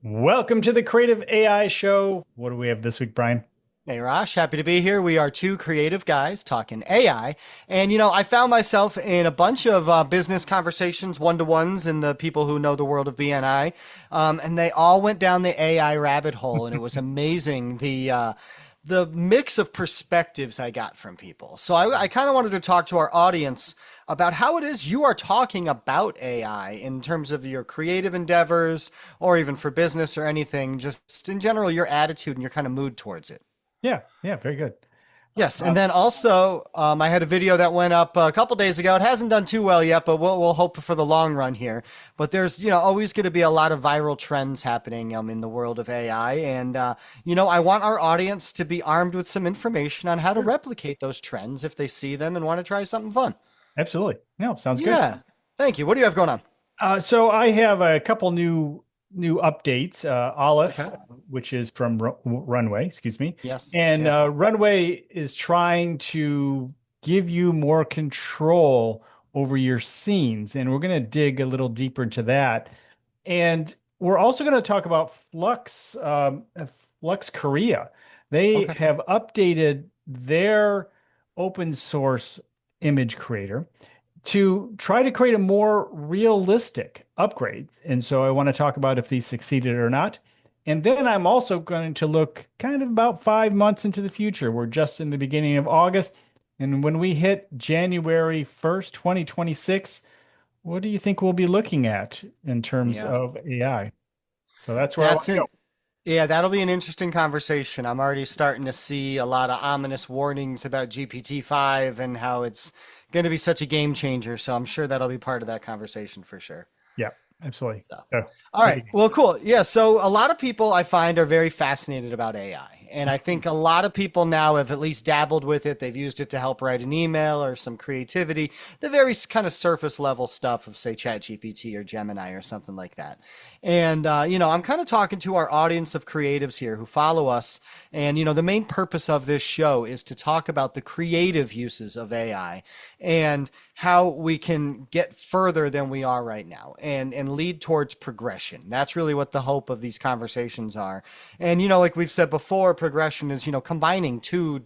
Welcome to the Creative AI Show. What do we have this week, Brian? Hey, Rosh, happy to be here. We are two creative guys talking AI. And, I found myself in a bunch of business conversations, one-to-ones, and the people who know the world of BNI. And they all went down the AI rabbit hole. And it was amazing the mix of perspectives I got from people. So I kind of wanted to talk to our audience about how it is you are talking about AI in terms of your creative endeavors or even for business or anything, just in general, your attitude and your kind of mood towards it. Yeah, very good. Yes, and Um, then also I had a video that went up a couple days ago. It hasn't done too well yet, but we'll hope for the long run here. But there's always going to be a lot of viral trends happening in the world of AI, and I want our audience to be armed with some information on how to sure. replicate those trends if they see them and want to try something fun. Absolutely. No, sounds good. Yeah, thank you. What do you have going on? So I have a couple new updates. Olive, Okay. which is from Runway, excuse me, Yes. and Yeah. Runway is trying to give you more control over your scenes, and we're going to dig a little deeper into that. And we're also going to talk about Flux Korea. They Okay. have updated their open source image creator to try to create a more realistic upgrade. And so I want to talk about if these succeeded or not. And then I'm also going to look kind of about 5 months into the future. We're just in the beginning of August. And when we hit January 1st, 2026, what do you think we'll be looking at in terms Yeah. of AI? So that's where I want That's to go. it. Yeah, that'll be an interesting conversation. I'm already starting to see a lot of ominous warnings about GPT-5 and how it's going to be such a game changer. So I'm sure that'll be part of that conversation for sure. Yeah, absolutely. So, So, all what right. do you- Well, cool. Yeah. So a lot of people I find are very fascinated about AI. And I think a lot of people now have at least dabbled with it. They've used it to help write an email or some creativity, the very kind of surface level stuff of, say, ChatGPT or Gemini or something like that. And, I'm kind of talking to our audience of creatives here who follow us. And, the main purpose of this show is to talk about the creative uses of AI and how we can get further than we are right now and lead towards progression. That's really what the hope of these conversations are. And like we've said before, progression is combining two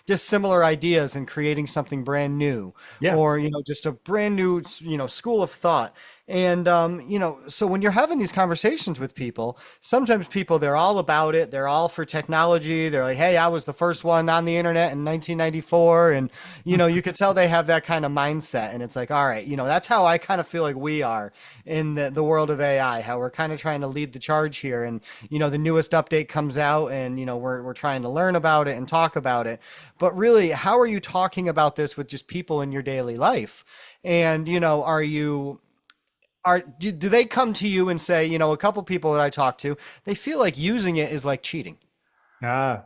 dissimilar ideas and creating something brand new, Yeah. or just a brand new school of thought. And so when you're having these conversations with people, sometimes people, they're all about it, they're all for technology, they're like, hey, I was the first one on the internet in 1994. And you could tell they have that kind of mindset. And it's like, all right, that's how I kind of feel like we are in the world of AI, how we're kind of trying to lead the charge here. And the newest update comes out, and we're trying to learn about it and talk about it. But really, how are you talking about this with just people in your daily life? And are you do they come to you and say, a couple people that I talk to, they feel like using it is like cheating. Ah,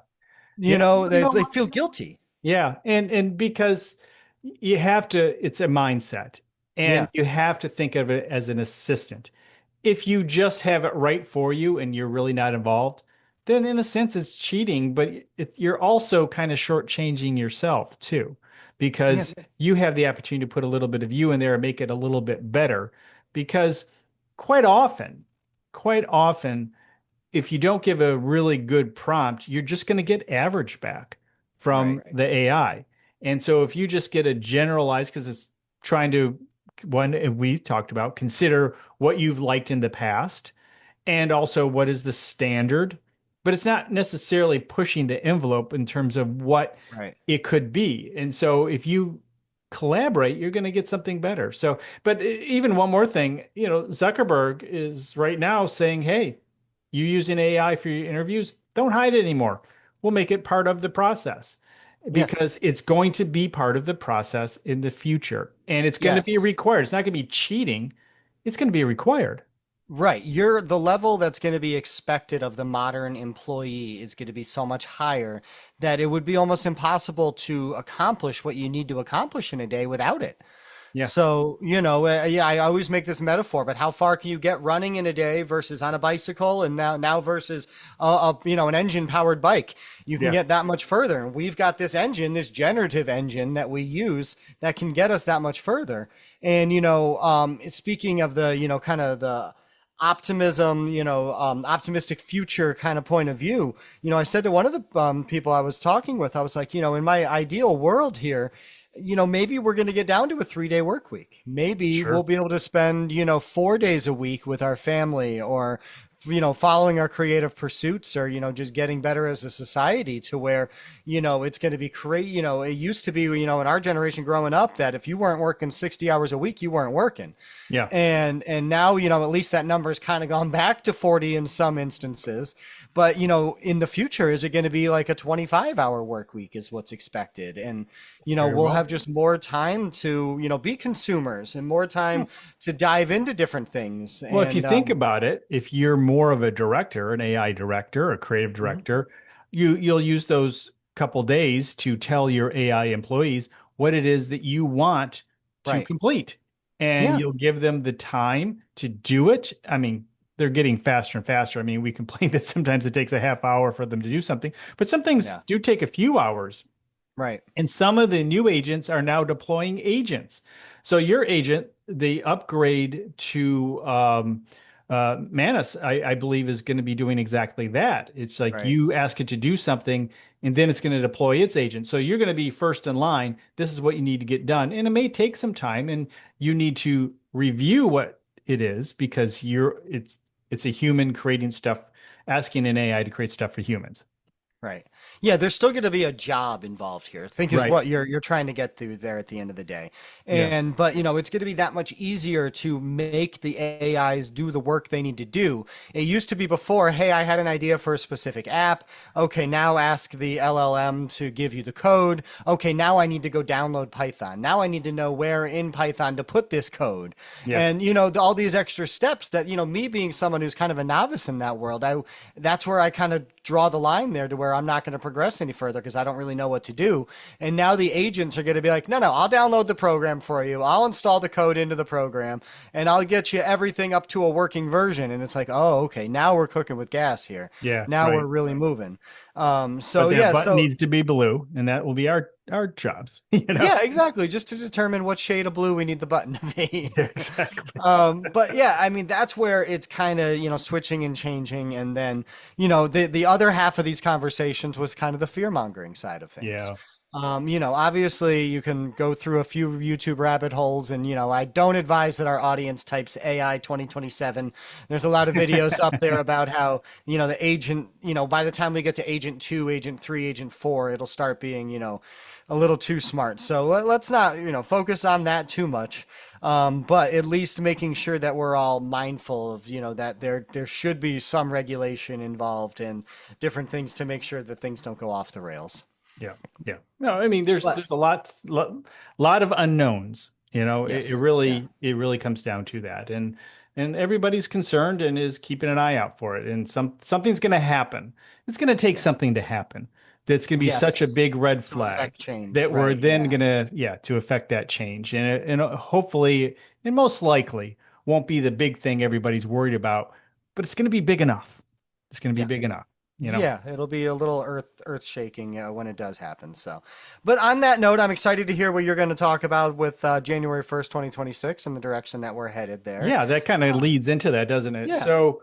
yeah. They feel guilty. Yeah, and because you have to, it's a mindset, and Yeah. you have to think of it as an assistant. If you just have it right for you and you're really not involved, then in a sense it's cheating, but you're also kind of shortchanging yourself too, Yeah. because you have the opportunity to put a little bit of you in there and make it a little bit better. Because quite often, quite often, if you don't give a really good prompt, you're just going to get average back Right. from the AI. And so if you just get a generalized, because it's trying to, one we talked about, consider what you've liked in the past and also what is the standard, but it's not necessarily pushing the envelope in terms of what Right. it could be. And so if you collaborate, you're going to get something better. So, but even one more thing, Zuckerberg is right now saying, hey, you using AI for your interviews, don't hide it anymore. We'll make it part of the process Yeah. because it's going to be part of the process in the future. And it's going to be Yes. required. It's not going to be cheating. It's going to be required. Right. You're the level that's going to be expected of the modern employee is going to be so much higher that it would be almost impossible to accomplish what you need to accomplish in a day without it. Yeah. So, yeah, I always make this metaphor, but how far can you get running in a day versus on a bicycle, and now versus an engine powered bike? You can Yeah. get that much further. And we've got this engine, this generative engine that we use that can get us that much further. And speaking of the kind of the optimism, optimistic future kind of point of view, I said to one of the people I was talking with, I was like, in my ideal world here, maybe we're going to get down to a 3-day work week. Maybe we'll Sure. be able to spend, 4 days a week with our family, or following our creative pursuits, or just getting better as a society, to where it's going to be crazy. It used to be, in our generation growing up, that if you weren't working 60 hours a week, you weren't working. Yeah. And now, at least that number's kind of gone back to 40 in some instances. But, in the future, is it going to be like a 25-hour work week is what's expected? And, Very we'll well. have just more time to, be consumers, and more time to dive into different things. Well, if you And think about it, if you're more of a director, an AI director, a creative mhm, director, you'll use those couple days to tell your AI employees what it is that you want to right. complete. And Yeah. you'll give them the time to do it. I mean, they're getting faster and faster. I mean, we complain that sometimes it takes a half hour for them to do something, but some things Yeah. do take a few hours. Right. And some of the new agents are now deploying agents. So your agent, the upgrade to Manus, I believe, is going to be doing exactly that. It's like Right. you ask it to do something, and then it's going to deploy its agent. So you're going to be first in line. This is what you need to get done, and it may take some time, and you need to review what it is because it's a human creating stuff, asking an AI to create stuff for humans. Right. Yeah, there's still going to be a job involved here. I think is Right. what you're trying to get through there at the end of the day. Yeah. And but it's going to be that much easier to make the AIs do the work they need to do. It used to be before, hey, I had an idea for a specific app. Okay, now ask the LLM to give you the code. Okay, now I need to go download Python. Now I need to know where in Python to put this code. Yeah. And all these extra steps that, me being someone who's kind of a novice in that world, that's where I kind of draw the line there, to where I'm not going to progress any further because I don't really know what to do. And now the agents are going to be like, no, I'll download the program for you. I'll install the code into the program, and I'll get you everything up to a working version. And it's like, oh, okay, now we're cooking with gas here. Yeah. Now we're Right. really moving. But So that yeah, button so needs to be blue, and that will be our jobs, you know? yeah, exactly. Just to determine what shade of blue we need the button to be. Yeah, exactly. But yeah, I mean, that's where it's kind of, switching and changing. And then, the other half of these conversations was kind of the fear mongering side of things. Yeah. Obviously you can go through a few YouTube rabbit holes, and, I don't advise that our audience types AI 2027. There's a lot of videos up there about how, the agent, by the time we get to agent 2, agent 3, agent 4, it'll start being, a little too smart. So let's not, focus on that too much. But at least making sure that we're all mindful of, that there should be some regulation involved, and different things to make sure that things don't go off the rails. Yeah. Yeah. No, I mean, But there's a lot of unknowns, you know, yes, yeah, it really comes down to that. And everybody's concerned and is keeping an eye out for it. And something's going to happen. It's going to take yeah, something to happen. That's going to be such a yes, big red to flag affect change, that we're right? then Yeah, going to, yeah, to affect that change. And hopefully, and most likely won't be the big thing everybody's worried about, but it's going to be big enough. It's going to be yeah. big enough, you know? Yeah, it'll be a little earth shaking when it does happen. So, but on that note, I'm excited to hear what you're going to talk about with January 1st, 2026, and the direction that we're headed there. Yeah, that kind of leads into that, doesn't it? Yeah, So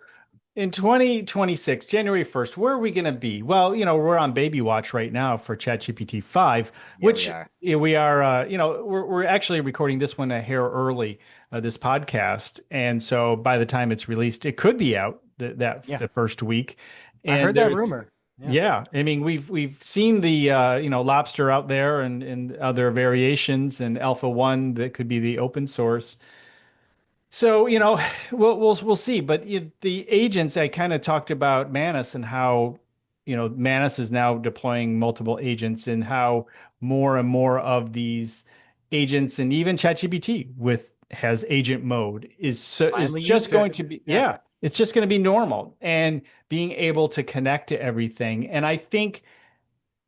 in 2026, January 1st, where are we going to be? Well, you know, we're on baby watch right now for ChatGPT 5, yeah, we which are. we are, you know, we're actually recording this one a hair early, this podcast. And so by the time it's released, it could be out Yeah, the first week. I And heard that there's, rumor. Yeah, yeah, I mean, we've seen the, you know, lobster out there and other variations and Alpha 1 that could be the open source. So, you know, we'll see. But the agents, I kind of talked about Manus and how, you know, Manus is now deploying multiple agents and how more and more of these agents and even ChatGPT with has agent mode is finally just used going it. to be, Yeah, yeah, it's just going to be normal and being able to connect to everything. And I think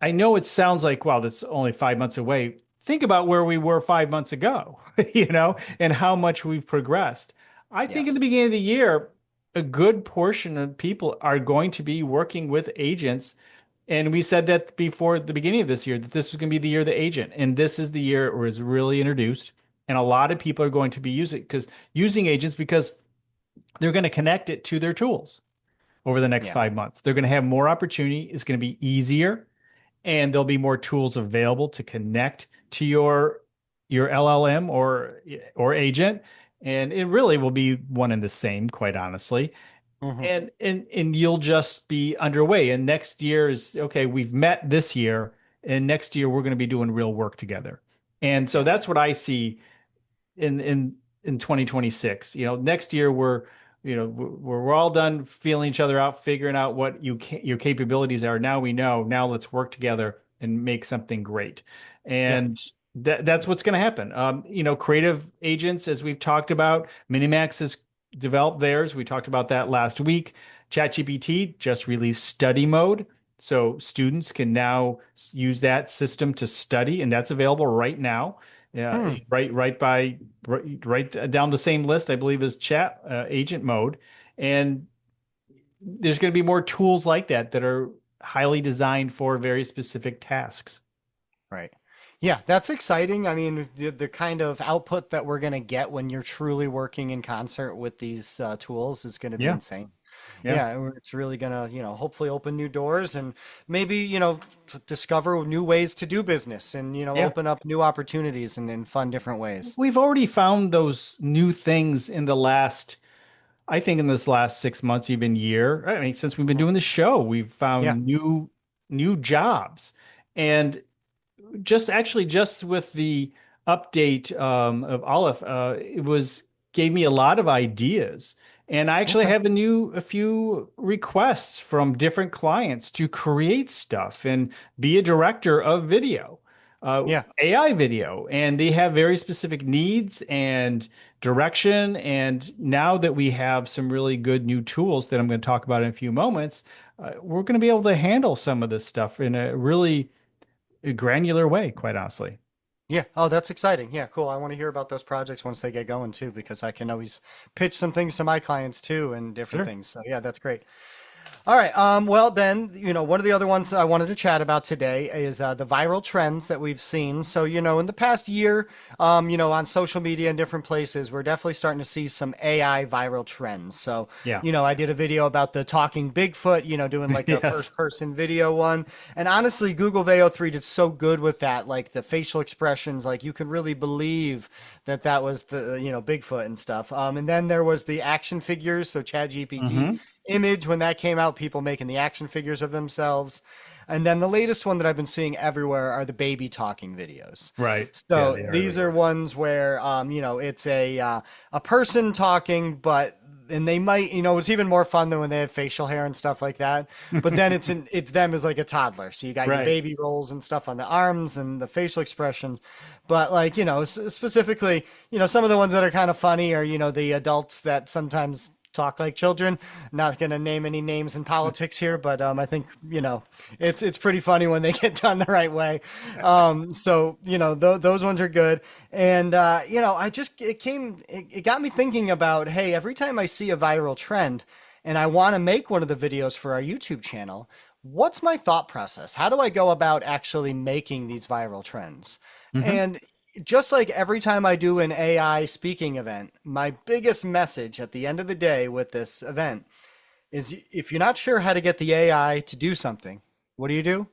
I know it sounds like, wow, that's only 5 months away. Think about where we were 5 months ago, you know, and how much we've progressed. I think in the yes, beginning of the year, a good portion of people are going to be working with agents. And we said that before the beginning of this year, that this was going to be the year of the agent. And this is the year it was really introduced. And a lot of people are going to be using agents because they're going to connect it to their tools over the next Yeah. 5 months. They're going to have more opportunity. It's going to be easier, and there'll be more tools available to connect to your LLM or agent. And it really will be one and the same, quite honestly. Hmm. And you'll just be underway. And next year is okay, we've met this year, and next year we're going to be doing real work together. And so Yeah. that's what I see in 2026. Next year we're all done feeling each other out, figuring out what your capabilities are. Now we know. Now let's work together and make something great. Yeah. And that's what's going to happen. Creative agents, as we've talked about, Minimax has developed theirs. We talked about that last week. ChatGPT just released study mode. So students can now use that system to study, and that's available right now. Yeah, Hmm. right down the same list, I believe, is chat agent mode. And there's going to be more tools like that are highly designed for very specific tasks. Right. Yeah, that's exciting. I mean, the kind of output that we're going to get when you're truly working in concert with these tools is going to be Yeah, insane. yeah, Yeah, it's really going to, hopefully open new doors and maybe, discover new ways to do business and, yeah. open up new opportunities and fun different ways. We've already found those new things I think in this last 6 months, even year. I mean, since we've been Mhm. doing the show, we've Yeah. found new jobs. And just with the update of Aleph, it was gave me a lot of ideas, and I actually Okay. have a few requests from different clients to create stuff and be a director of video, Yeah. AI video, and they have very specific needs and direction. And now that we have some really good new tools that I'm going to talk about in a few moments, we're going to be able to handle some of this stuff in a really granular way, quite honestly. Yeah. Oh, that's exciting. Yeah, cool. I want to hear about those projects once they get going too, because I can always pitch some things to my clients too and different Sure. things. So yeah, that's great. All right. Well, then, one of the other ones I wanted to chat about today is the viral trends that we've seen. So, in the past year, on social media and different places, we're definitely starting to see some AI viral trends. So, Yeah. I did a video about the talking Bigfoot, doing like a Yes. first person video one. And honestly, Google Veo 3 did so good with that, like the facial expressions, like you could really believe that was the, Bigfoot and stuff. And then there was the action figures. So, ChatGPT Hmm. image when that came out, people making the action figures of themselves. And then the latest one that I've been seeing everywhere are the baby talking videos. Right. Yeah, So they are these are everywhere. ones where it's a person talking, but and they might, it's even more fun than when they have facial hair and stuff like that. But then it's them as like a toddler. So you got your Right. baby rolls and stuff on the arms and the facial expressions. But like, specifically, some of the ones that are kind of funny are, the adults that sometimes talk like children. Not going to name any names in politics here, but I think it's pretty funny when they get done the right way. So those ones are good, and I just it got me thinking about, hey, every time I see a viral trend, and I want to make one of the videos for our YouTube channel. What's my thought process? How do I go about actually making these viral trends? Hmm. And just like every time I do an AI speaking event, my biggest message at the end of the day with this event is if you're not sure how to get the AI to do something, what do? You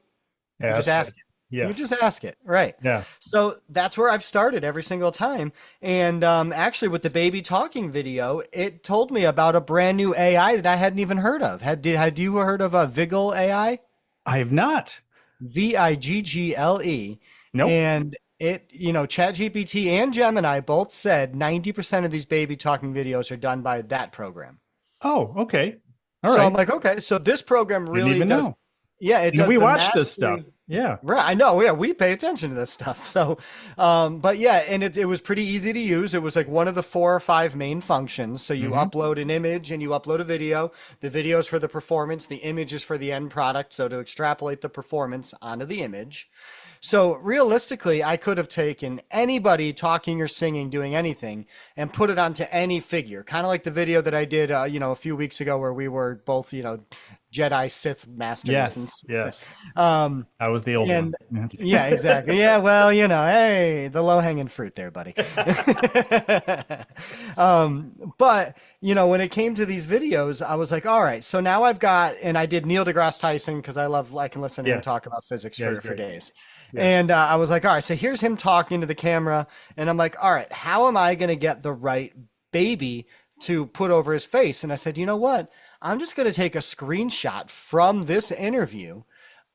just Ask it. ask it. You Yes. just ask it, right? Yeah. So that's where I've started every single time. And actually, with the baby talking video, it told me about a brand new AI that I hadn't even heard of. Had you heard of a Viggle AI? I have not. Viggle. Nope. And ChatGPT and Gemini both said 90% of these baby talking videos are done by that program. Oh, okay. All So I'm right. like, okay, so this program Didn't really even does, know. yeah, it And does we the watch this stuff. mastery. Yeah. Right, I know. Yeah, we pay attention to this stuff. So, but yeah, and it was pretty easy to use. It was like one of the 4 or 5 main functions. So you Hmm. upload an image and you upload a video. The video is for the performance. The image is for the end product. So to extrapolate the performance onto the image. So realistically, I could have taken anybody talking or singing, doing anything, and put it onto any figure. Kind of like the video that I did, a few weeks ago, where we were both, Jedi Sith masters and Yes, yes. um I was the old one. and yeah, exactly. Yeah, well, hey, the low-hanging fruit there, buddy. But when it came to these videos, I was like, all right, so now I've got, and I did Neil deGrasse Tyson because I can listen to him Yeah, talk about physics yeah, for great. days. Yeah. And I was like, all right, so here's him talking to the camera, and I'm like, all right, how am I going to get the right baby to put over his face? And I said, you know what? I'm just going to take a screenshot from this interview,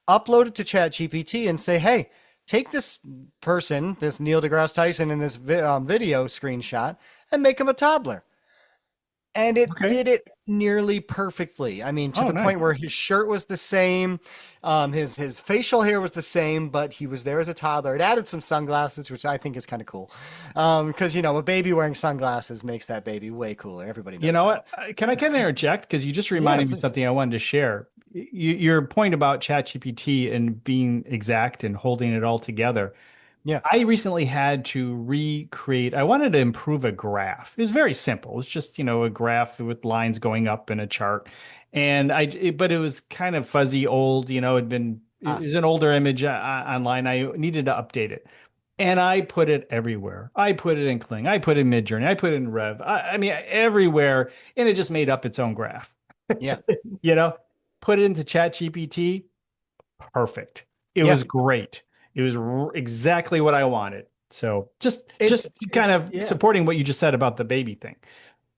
upload it to ChatGPT, and say, hey, take this person, this Neil deGrasse Tyson in this video screenshot, and make him a toddler. And it Okay. did it nearly perfectly. I mean, to Oh, the point nice. where his shirt was the same, his facial hair was the same, but he was there as a toddler. It added some sunglasses, which I think is kind of cool, because a baby wearing sunglasses makes that baby way cooler. Everybody You knows know that. what? Can I interject? Because you just Yeah, reminded me of please. something I wanted to share. Your point about ChatGPT and being exact and holding it all together. Yeah. I recently had to recreate, I wanted to improve a graph. It was very simple. It's just, a graph with lines going up in a chart. But it was kind of fuzzy, old, it Ah, was an older image online. I needed to update it. And I put it everywhere. I put it in Kling. I put it in Midjourney. I put it in Rev. I mean, everywhere. And it just made up its own graph. yeah. You know, put it into ChatGPT. Perfect. It Yeah. was great. It was exactly what I wanted. So just It, kind of yeah. supporting what you just said about the baby thing.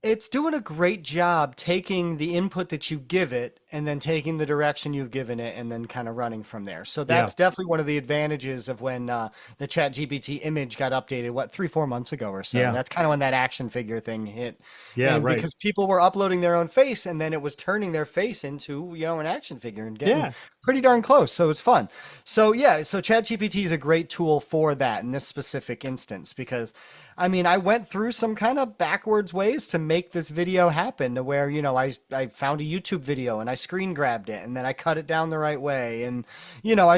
It's doing a great job taking the input that you give it and then taking the direction you've given it and then kind of running from there. So Yeah. that's definitely one of the advantages of when the Chat GPT image got updated, what, 3, 4 months ago or so. Yeah. That's kind of when that action figure thing hit. Yeah, And right. because people were uploading their own face and then it was turning their face into, an action figure and getting Yeah. pretty darn close. So it's fun. So yeah, so Chat GPT is a great tool for that in this specific instance because I mean, I went through some kind of backwards ways to make this video happen to where, I found a YouTube video and I screen grabbed it and then I cut it down the right way. And,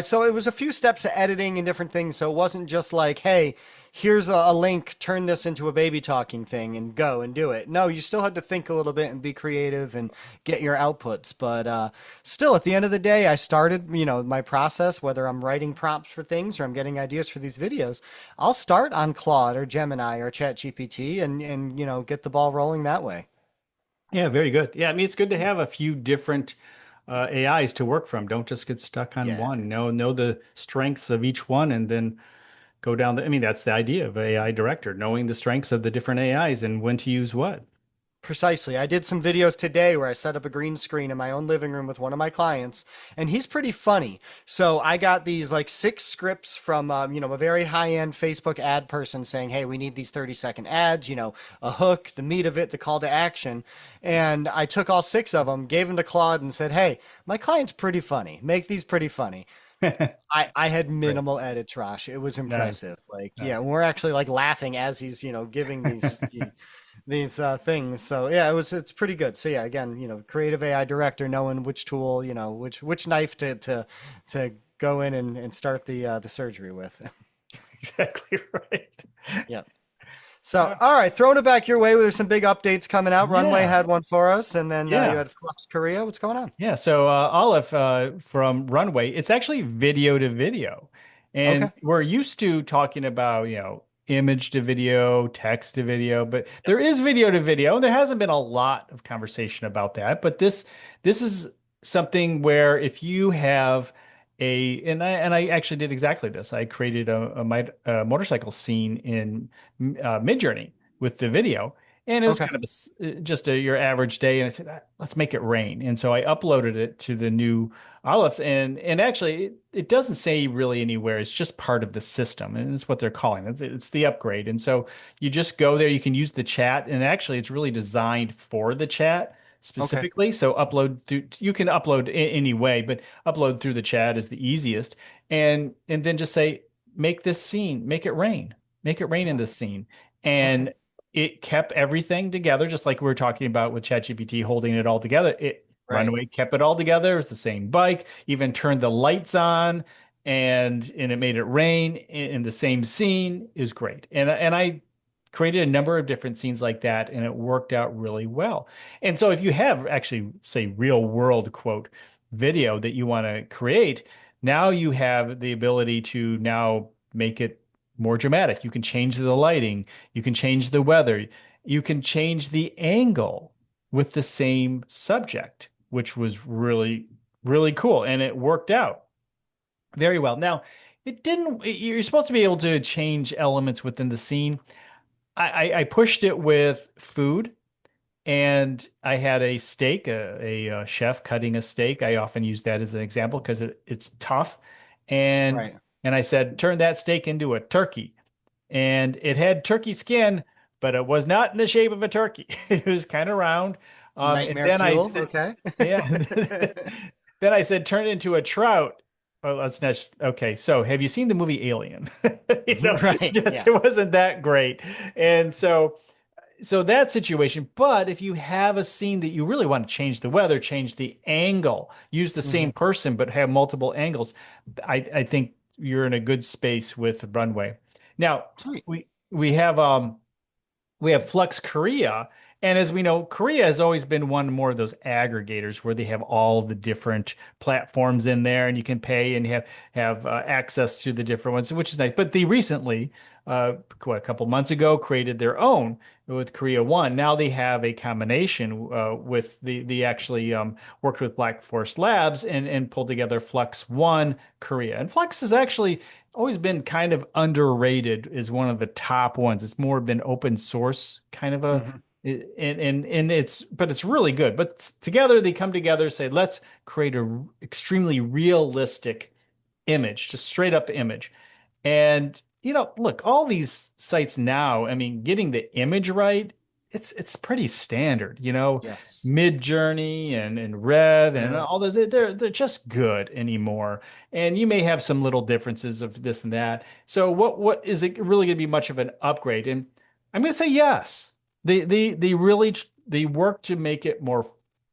so it was a few steps to editing and different things. So it wasn't just like, hey, here's a link, turn this into a baby talking thing and go and do it. No, you still had to think a little bit and be creative and get your outputs. But still, at the end of the day, I started, my process, whether I'm writing prompts for things or I'm getting ideas for these videos, I'll start on Claude or Gemini or ChatGPT and get the ball rolling that way. Yeah, very good. Yeah, I mean, it's good to have a few different AIs to work from. Don't just get stuck on Yeah. one. Know the strengths of each one and then go down I mean, that's the idea of AI director, knowing the strengths of the different AIs and when to use what. Precisely. I did some videos today where I set up a green screen in my own living room with one of my clients, and he's pretty funny. So I got these like 6 scripts from, a very high-end Facebook ad person saying, hey, we need these 30-second ads, a hook, the meat of it, the call to action. And I took all 6 of them, gave them to Claude and said, hey, my client's pretty funny. Make these pretty funny. I had Right. minimal edits, Rosh. It was Nice. impressive. Like, yeah, Nice. we're actually like laughing as he's, giving these things. So yeah, it's pretty good. So yeah, again, creative AI director, knowing which tool, which knife to go in and start the surgery with. Exactly right. Yeah. So all right, throwing it back your way. There's some big updates coming out. Runway Yeah. had one for us, and then you Yeah. had Flux Korea. What's going on? Yeah, so Olive from Runway, it's actually video to video. And Okay. we're used to talking about, image to video, text to video, but there is video to video. And there hasn't been a lot of conversation about that, but this is something where if you have and I actually did exactly this. I created a motorcycle scene in Midjourney with the video. And it was Okay. kind of just your average day. And I said, let's make it rain. And so I uploaded it to the new Olive. And actually, it doesn't say really anywhere. It's just part of the system. And it's what they're calling it. It's the upgrade. And so you just go there. You can use the chat. And actually, it's really designed for the chat Okay. specifically. So you can upload any way, but upload through the chat is the easiest. And then just say, make this scene, make it rain in Oh, this scene. okay. And it kept everything together, just like we were talking about with ChatGPT holding it all together. Right. Runway kept it all together. It was the same bike, even turned the lights on and it made it rain in the same scene. It was great. And I created a number of different scenes like that, and it worked out really well. And so if you have actually, say, real world quote, video that you want to create, now you have the ability to now make it more dramatic. You can change the lighting, you can change the weather, you can change the angle with the same subject, which was really, really cool. And it worked out very well. Now, it didn't, you're supposed to be able to change elements within the scene. I pushed it with food, and I had a steak, a chef cutting a steak. I often use that as an example because it's tough. And Right. I said, turn that steak into a turkey. And it had turkey skin, but it was not in the shape of a turkey. It was kind of round. And Nightmare then I fuel. said, Okay. yeah. Then I said, turn it into a trout. Well, let's not. Okay, so have you seen the movie Alien? Right. Just Yeah. it wasn't that great. And so that situation. But if you have a scene that you really want to change the weather, change the angle, use the Hmm. same person but have multiple angles, I think you're in a good space with Runway. Now Sweet. we have Flux Korea. And as we know, Korea has always been one more of those aggregators where they have all the different platforms in there, and you can pay and have access to the different ones, which is nice. But they recently, a couple months ago, created their own with Korea One. Now they have a combination with the actually worked with Black Forest Labs and pulled together Flux One Korea. And Flux has actually always been kind of underrated as one of the top ones. It's more been open source kind of a Hmm. and it's really good. But together they come together, say, let's create a extremely realistic image, just straight up image. And look, all these sites now, I mean, getting the image right, it's pretty standard, Yes. Mid-Journey and Red and Rev. all the they're just good anymore. And you may have some little differences of this and that. So what is it really going to be much of an upgrade? And I'm going to say yes. They really they work to make it more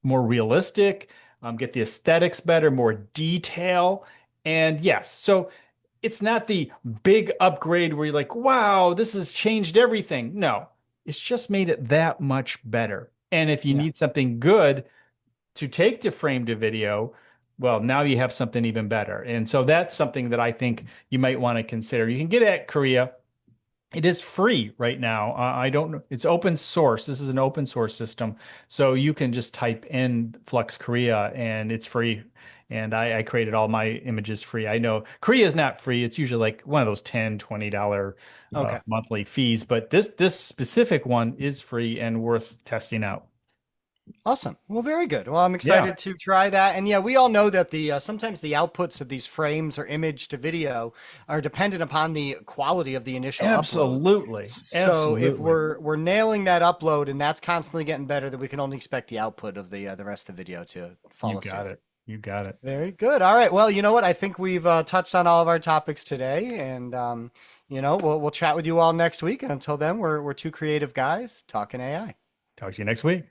realistic, get the aesthetics better, more detail. And yes, so it's not the big upgrade where you're like, wow, this has changed everything. No, it's just made it that much better. And if you Yeah. need something good to take to frame to video, well, now you have something even better. And so that's something that I think you might want to consider. You can get at Korea. It is free right now. I don't know. It's open source. This is an open source system. So you can just type in Flux Korea and it's free. And I created all my images free. I know Korea is not free. It's usually like one of those $10, $20 Okay. monthly fees. But this specific one is free and worth testing out. Awesome. Well, very good. Well, I'm Yeah, excited to try that. And yeah, we all know that the sometimes the outputs of these frames or image to video are dependent upon the quality of the initial upload. absolutely. So if Absolutely. we're nailing that upload and that's constantly getting better, then we can only expect the output of the rest of the video to You follow got suit. it. You got it. Very good. All right. Well, you know what? I think we've touched on all of our topics today, and we'll chat with you all next week. And until then, we're two creative guys talking AI. Talk to you next week.